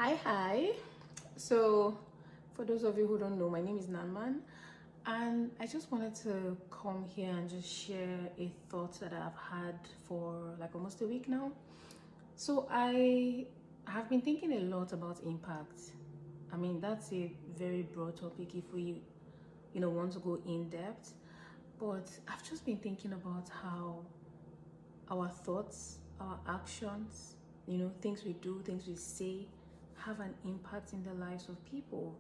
Hi. So, for those of you who don't know, my name is Nanman, and I just wanted to come here and just share a thought that I've had for like almost a week now. So, I have been thinking a lot about impact. I mean, that's a very broad topic if we, want to go in depth, but I've just been thinking about how our thoughts, our actions, things we do, things we say have an impact in the lives of people.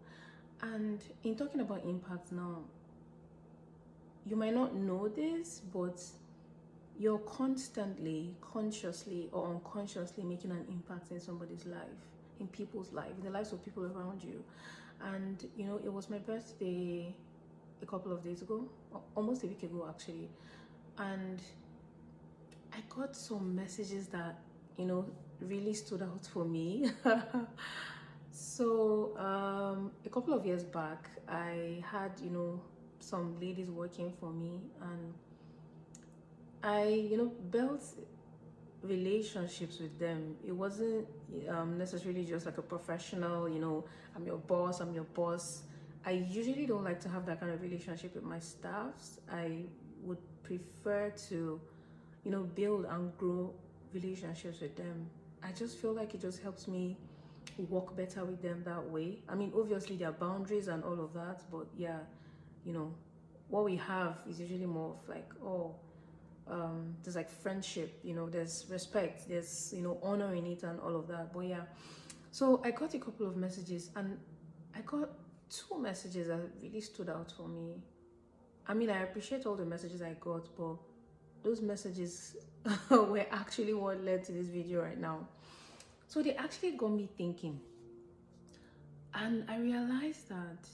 And in talking about impact now, you might not know this, but you're constantly, consciously or unconsciously making an impact in somebody's life, in people's life, in the lives of people around you. And it was my birthday a couple of days ago, almost a week ago actually. And I got some messages that, really stood out for me. So, a couple of years back, I had, some ladies working for me, and I, built relationships with them. It wasn't necessarily just like a professional, I'm your boss, I'm your boss. I usually don't like to have that kind of relationship with my staffs. I would prefer to, build and grow relationships with them. I just feel like it just helps me work better with them that way. I mean, obviously there are boundaries and all of that, but yeah, you know, what we have is usually more of like, there's like friendship, there's respect, there's, honor in it and all of that. But yeah, so I got a couple of messages and I got two messages that really stood out for me. I mean, I appreciate all the messages I got, but those messages were actually what led to this video right now. So they actually got me thinking. And I realized that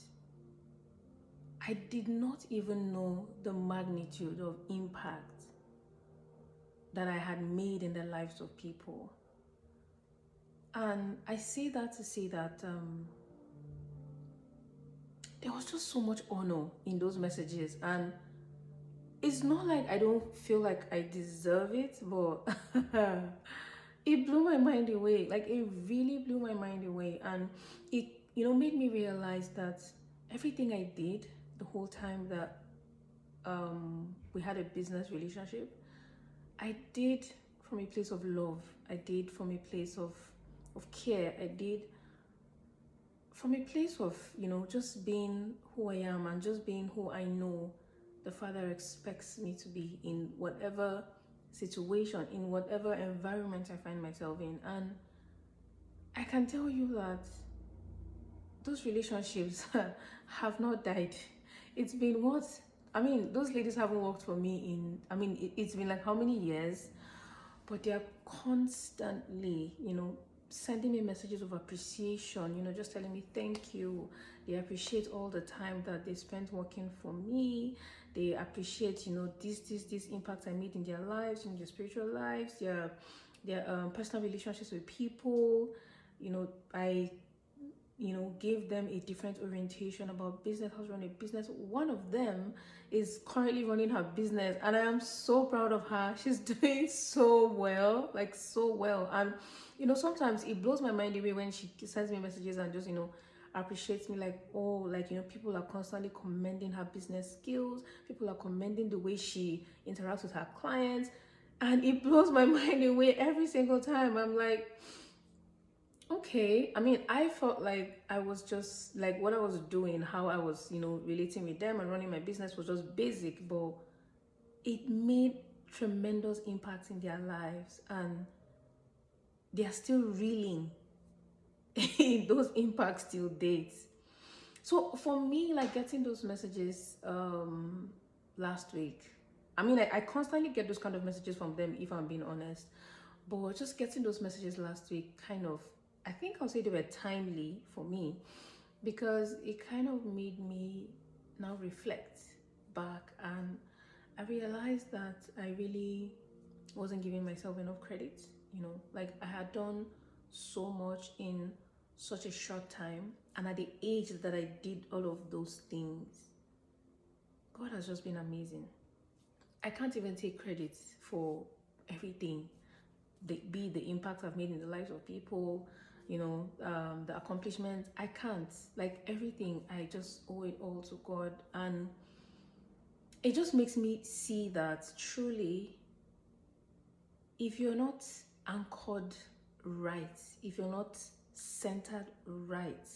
I did not even know the magnitude of impact that I had made in the lives of people. And I say that to say that there was just so much honor in those messages. And it's not like I don't feel like I deserve it, but it blew my mind away. Like it really blew my mind away. And it, made me realize that everything I did the whole time that we had a business relationship, I did from a place of love. I did from a place of care. I did from a place of, just being who I am and just being who I know the Father expects me to be in whatever situation, in whatever environment I find myself in. And I can tell you that those relationships have not died. It's been what? I mean, those ladies haven't worked for me it's been like how many years? But they are constantly, sending me messages of appreciation, just telling me thank you. They appreciate all the time that they spent working for me. They appreciate, this impact I made in their lives, in their spiritual lives, their personal relationships with people. I gave them a different orientation about business, how to run a business. One of them is currently running her business, and I am so proud of her. She's doing so well, like so well. And sometimes it blows my mind away when she sends me messages and just appreciates me, like, oh, like, people are constantly commending her business skills, people are commending the way she interacts with her clients, and it blows my mind away every single time. I'm like, okay. I mean, I felt like I was just like what I was doing, how I was, relating with them and running my business was just basic, but it made tremendous impact in their lives, and they are still reeling in those impacts till date. So for me, like getting those messages last week, I mean, I constantly get those kind of messages from them if I'm being honest, but just getting those messages last week kind of, I think I'll say they were timely for me because it kind of made me now reflect back, and I realized that I really wasn't giving myself enough credit. Like I had done so much in such a short time, and at the age that I did all of those things, God has just been amazing. I can't even take credit for everything, be the impact I've made in the lives of people, the accomplishments. I can't. Like everything, I just owe it all to God. And it just makes me see that truly, if you're not anchored right, if you're not centered right,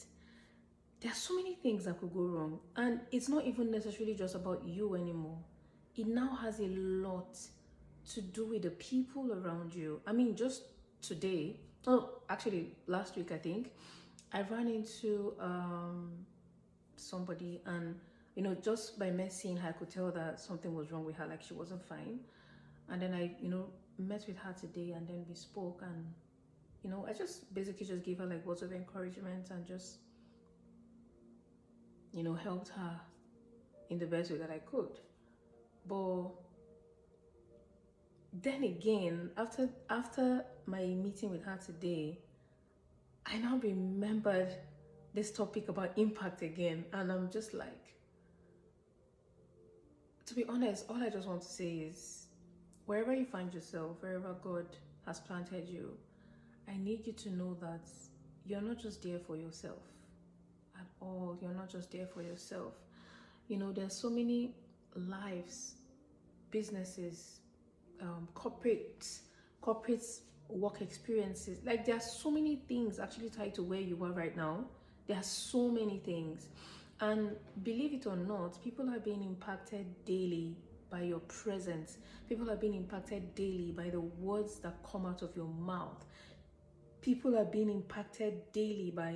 there are so many things that could go wrong. And it's not even necessarily just about you anymore. It now has a lot to do with the people around you. I mean, just today, oh, actually, last week, I think, I ran into somebody, and just by me seeing her, I could tell that something was wrong with her, like she wasn't fine. And then I met with her today, and then we spoke, and I just basically just gave her like words of encouragement, and just helped her in the best way that I could. But then again, after my meeting with her today, I now remembered this topic about impact again, and I'm just like, to be honest, all I just want to say is, wherever you find yourself, wherever God has planted you, I need you to know that you're not just there for yourself at all. You're not just there for yourself. There's so many lives, businesses, corporate work experiences. Like, there are so many things actually tied to where you are right now. There are so many things. And believe it or not, people are being impacted daily by your presence. People are being impacted daily by the words that come out of your mouth. People are being impacted daily by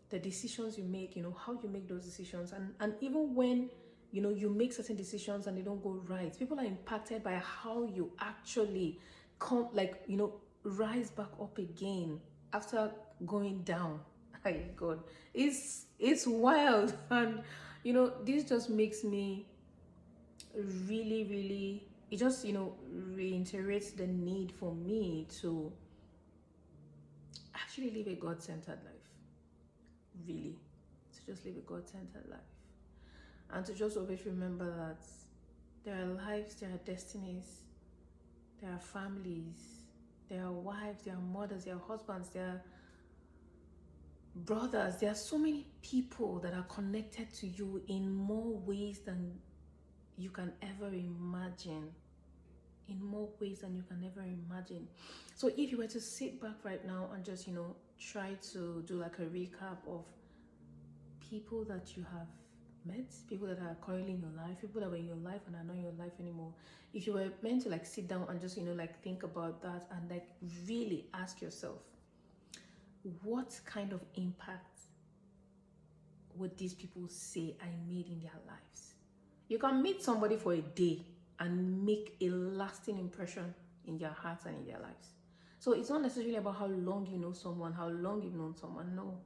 the decisions you make, how you make those decisions. And even when, you make certain decisions and they don't go right, people are impacted by how you actually rise back up again after going down. My God, it's wild. And this just makes me really, really, it just reiterates the need for me to actually live a God-centered life. Really, to just live a God-centered life, and to just always remember that there are lives, there are destinies, there are families, there are wives, there are mothers, there are husbands, there are brothers. There are so many people that are connected to you in more ways than you can ever imagine. In more ways than you can ever imagine. So if you were to sit back right now and just try to do like a recap of people that you have met, people that are currently in your life, people that were in your life and are not in your life anymore, if you were meant to like sit down and just think about that, and like really ask yourself, what kind of impact would these people say I made in their lives? You can meet somebody for a day and make a lasting impression in their hearts and in their lives. So it's not necessarily about how long you know someone, how long you've known someone. No.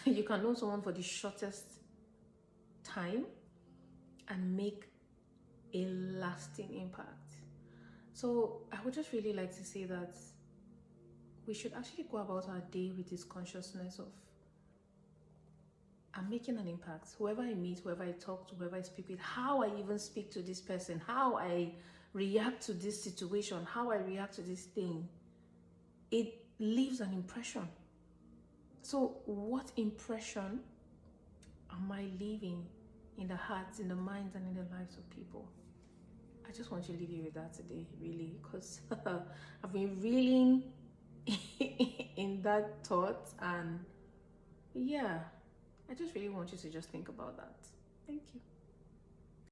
You can know someone for the shortest time and make a lasting impact. So I would just really like to say that we should actually go about our day with this consciousness of, I'm making an impact. Whoever I meet, whoever I talk to, whoever I speak with, how I even speak to this person, how I react to this situation, how I react to this thing, it leaves an impression. So what impression am I leaving in the hearts, in the minds, and in the lives of people? I just want to leave you with that today, really, because I've been reeling in that thought, and yeah, I just really want you to just think about that. Thank you.